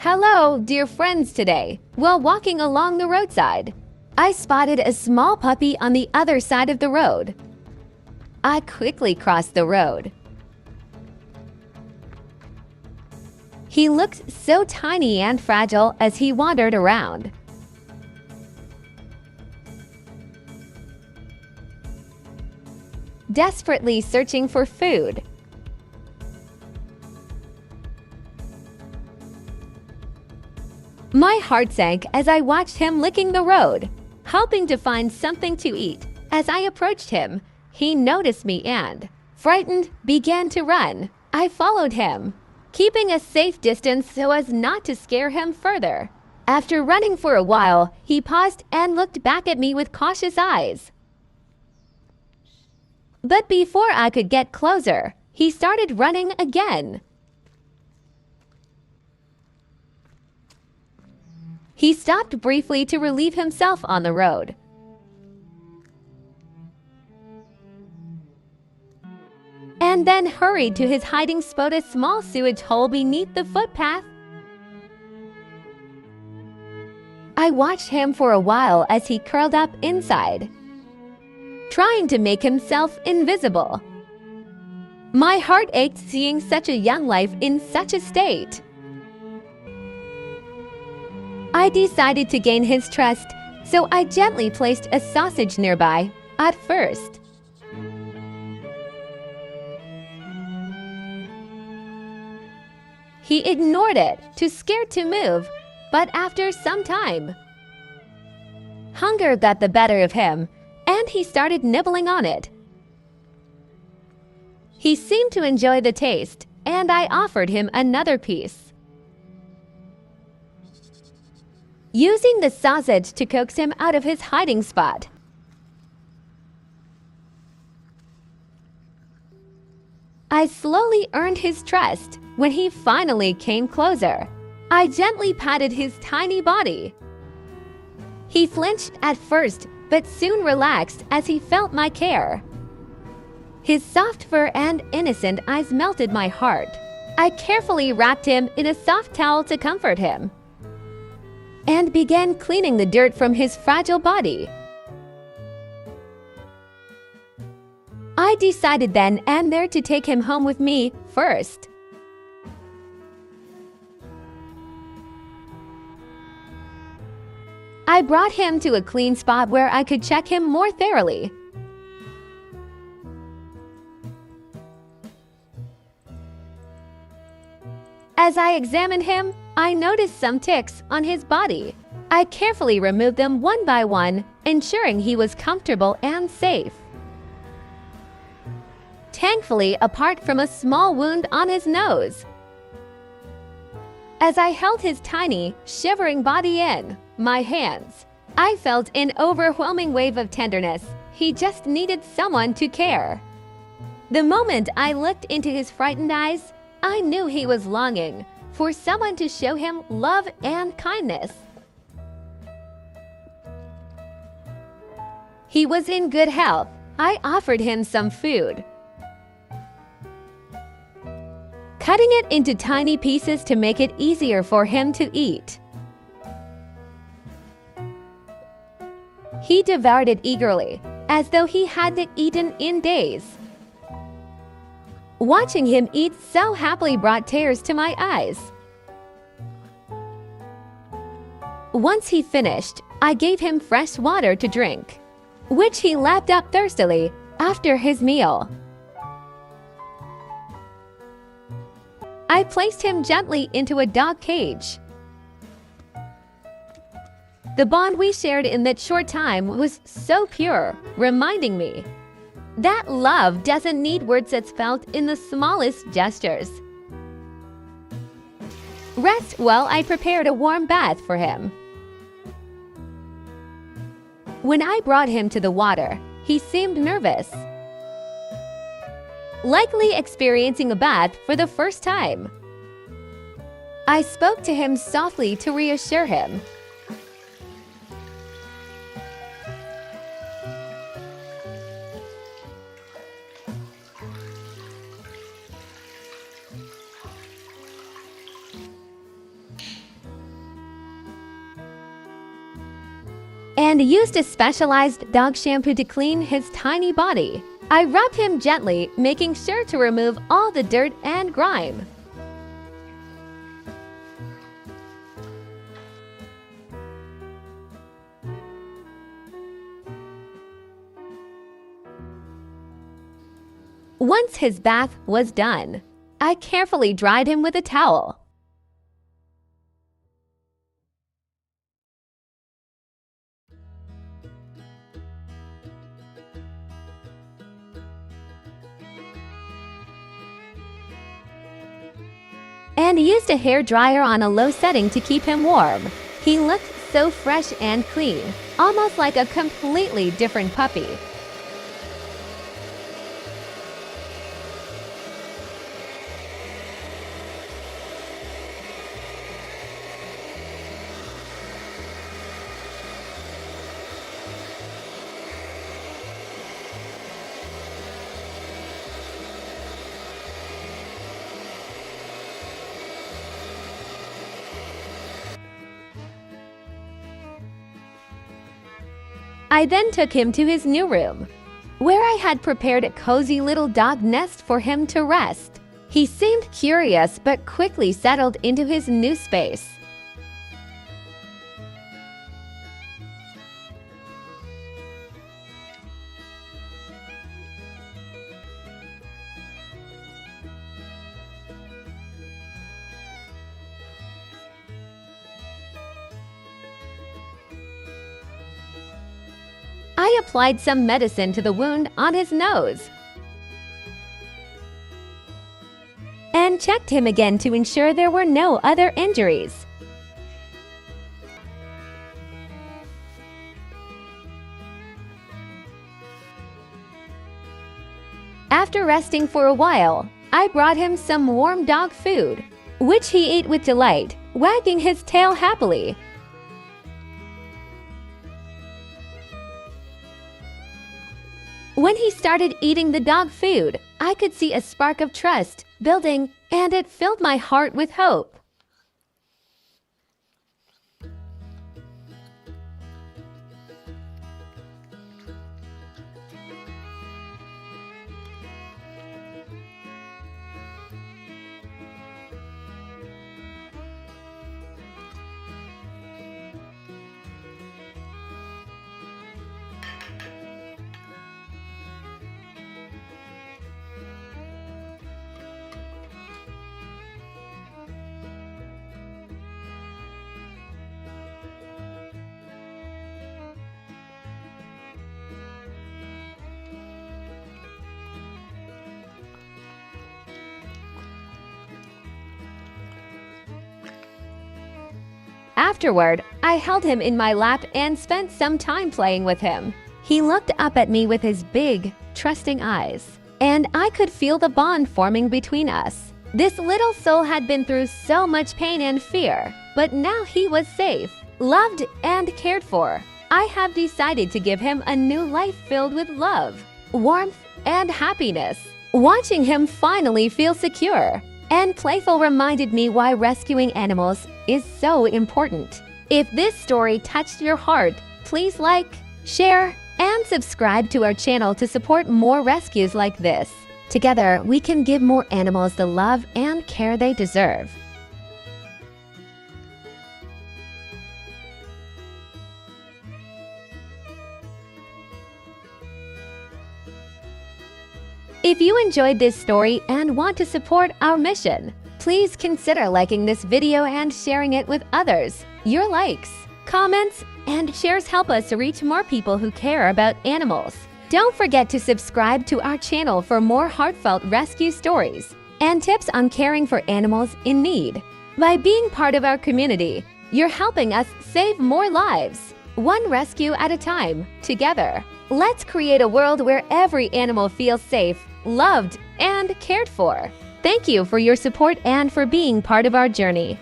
Hello, dear friends today. While walking along the roadside, I spotted a small puppy on the other side of the road. I quickly crossed the road. He looked so tiny and fragile as he wandered around. Desperately searching for food. My heart sank as I watched him licking the road, hoping to find something to eat. As I approached him, he noticed me and, frightened, began to run. I followed him, keeping a safe distance so as not to scare him further. After running for a while, he paused and looked back at me with cautious eyes. But before I could get closer, he started running again. He stopped briefly to relieve himself on the road. And then hurried to his hiding spot, a small sewage hole beneath the footpath. I watched him for a while as he curled up inside, trying to make himself invisible. My heart ached seeing such a young life in such a state. I decided to gain his trust, so I gently placed a sausage nearby at first. He ignored it, too scared to move, but after some time, hunger got the better of him, and he started nibbling on it. He seemed to enjoy the taste, and I offered him another piece, using the sausage to coax him out of his hiding spot. I slowly earned his trust. When he finally came closer, I gently patted his tiny body. He flinched at first, but soon relaxed as he felt my care. His soft fur and innocent eyes melted my heart. I carefully wrapped him in a soft towel to comfort him, and began cleaning the dirt from his fragile body. I decided then and there to take him home with me first. I brought him to a clean spot where I could check him more thoroughly. As I examined him, I noticed some ticks on his body. I carefully removed them one by one, ensuring he was comfortable and safe. Thankfully, apart from a small wound on his nose. As I held his tiny, shivering body in my hands, I felt an overwhelming wave of tenderness. He just needed someone to care. The moment I looked into his frightened eyes, I knew he was longing for someone to show him love and kindness. He was in good health. I offered him some food, cutting it into tiny pieces to make it easier for him to eat. He devoured it eagerly, as though he hadn't eaten in days. Watching him eat so happily brought tears to my eyes. Once he finished, I gave him fresh water to drink, which he lapped up thirstily after his meal. I placed him gently into a dog cage. The bond we shared in that short time was so pure, reminding me that love doesn't need words, that's felt in the smallest gestures. Rest while I prepared a warm bath for him. When I brought him to the water, he seemed nervous, likely experiencing a bath for the first time. I spoke to him softly to reassure him. and used a specialized dog shampoo to clean his tiny body. I rubbed him gently, making sure to remove all the dirt and grime. Once his bath was done, I carefully dried him with a towel. And used a hair dryer on a low setting to keep him warm. He looked so fresh and clean, almost like a completely different puppy. I then took him to his new room, where I had prepared a cozy little dog nest for him to rest. He seemed curious but quickly settled into his new space. I applied some medicine to the wound on his nose and checked him again to ensure there were no other injuries. After resting for a while, I brought him some warm dog food, which he ate with delight, wagging his tail happily. When he started eating the dog food, I could see a spark of trust building, and it filled my heart with hope. Afterward, I held him in my lap and spent some time playing with him. He looked up at me with his big, trusting eyes, and I could feel the bond forming between us. This little soul had been through so much pain and fear, but now he was safe, loved, and cared for. I have decided to give him a new life filled with love, warmth, and happiness. Watching him finally feel secure and playful reminded me why rescuing animals is so important. If this story touched your heart, please like, share, and subscribe to our channel to support more rescues like this. Together, we can give more animals the love and care they deserve. If you enjoyed this story and want to support our mission, please consider liking this video and sharing it with others. Your likes, comments, and shares help us to reach more people who care about animals. Don't forget to subscribe to our channel for more heartfelt rescue stories and tips on caring for animals in need. By being part of our community, you're helping us save more lives, one rescue at a time, together. Let's create a world where every animal feels safe, loved, and cared for. Thank you for your support and for being part of our journey.